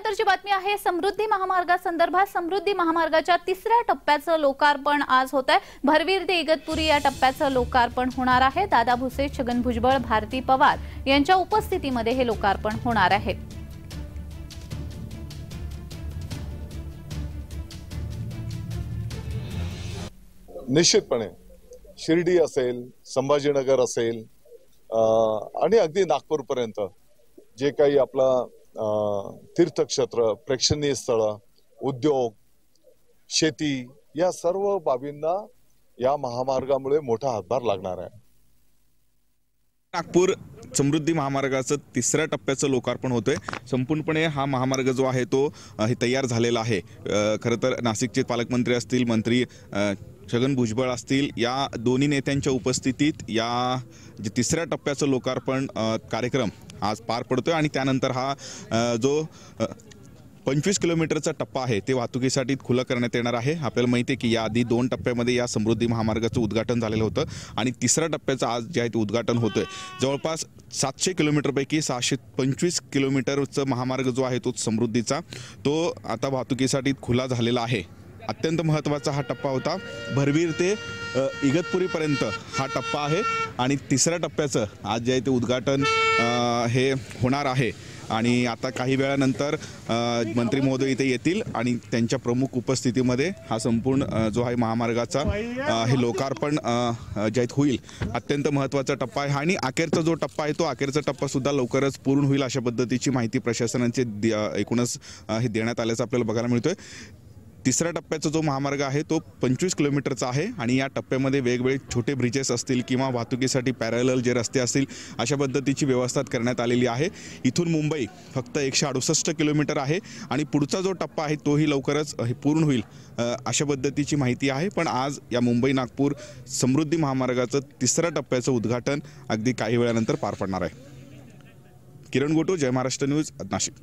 त्यानंतरची बातमी आहे समृद्धी महामार्गासंदर्भात। समृद्धी महामार्गाच्या तिसऱ्या टप्प्याचं लोकार्पण आज होत आहे। भरवीर ते इगतपुरी या टप्प्याचं लोकार्पण होणार आहे। दादा भुसे, छगन भुजबळ, भारती पवार यांच्या उपस्थितीमध्ये हे लोकार्पण होणार आहे। निश्चितपणे शिर्डी असेल, संभाजीनगर असेल आणि अगदी नागपूरपर्यंत जे काही आपला तीर्थक्षेत्र, प्रेक्षणीय स्थळ, उद्योग, शेती या सर्व बाबींना या महामार्गामुळे मोठा हातभार लागणार आहे। नागपूर समृद्धी महामार्गाचं तिसऱ्या टप्प्याचं लोकार्पण होतोय। संपूर्णपणे हा महामार्ग जो आहे तो तयार झालेला आहे। खरं तर नाशिकचे पालकमंत्री असतील, मंत्री छगन भुजबळ असतील, या दोन्ही नेत्यांच्या उपस्थितीत या जे तिसऱ्या टप्प्याचं लोकार्पण कार्यक्रम आज पार पडतोय आणि त्यानंतर हा जो 25 किलोमीटरचा टप्पा आहे ते वाहतुकीसाठी खुला करण्यात येणार आहे। आपल्याला माहिती आहे की याआधी 2 टप्प्यामध्ये या समृद्धी महामार्गाचं उद्घाटन झालेलं होतं आणि तिसऱ्या टप्प्याचं आज जे आहे ते उद्घाटन होतोय। जवळपास 700 किलोमीटरपैकी 625 किलोमीटरचा महामार्ग जो आहे तो समृद्धीचा तो आता वाहतुकीसाठी खुला झालेला आहे। अत्यंत महत्त्वाचा हा टप्पा होता। भरवीर ते इगतपुरीपर्यंत हा टप्पा आहे आणि तिसऱ्या टप्प्याचं आज जे आहे ते उद्घाटन हे होणार आहे आणि आता काही वेळानंतर मंत्री महोदय इथे येतील आणि त्यांच्या प्रमुख उपस्थितीमध्ये हा संपूर्ण जो आहे महामार्गाचा हे लोकार्पण जे आहे होईल। अत्यंत महत्त्वाचा टप्पा आहे आणि अखेरचा जो टप्पा आहे तो अखेरचा टप्पा सुद्धा लवकरच पूर्ण होईल अशा पद्धतीची माहिती प्रशासनाचे एकूणच हे देण्यात आल्याचं आपल्याला बघायला मिळतोय। तिसऱ्या टप्प्याचा जो महामार्ग आहे तो 25 किलोमीटरचा आहे आणि या टप्प्यामध्ये वेगवेगळे छोटे ब्रिजेस असतील किंवा वाहतुकीसाठी पॅरलल जे रस्ते असतील अशा पद्धतीची व्यवस्था करण्यात आलेली आहे। इथून मुंबई फक्त 168 किलोमीटर आहे आणि पुढचा जो टप्पा आहे तोही लवकरच पूर्ण होईल अशा पद्धतीची माहिती आहे। पण आज या मुंबई नागपूर समृद्धी महामार्गाचं तिसऱ्या टप्प्याचं उद्घाटन अगदी काही वेळानंतर पार पडणार आहे। किरण गोटू, जय महाराष्ट्र न्यूज, नाशिक।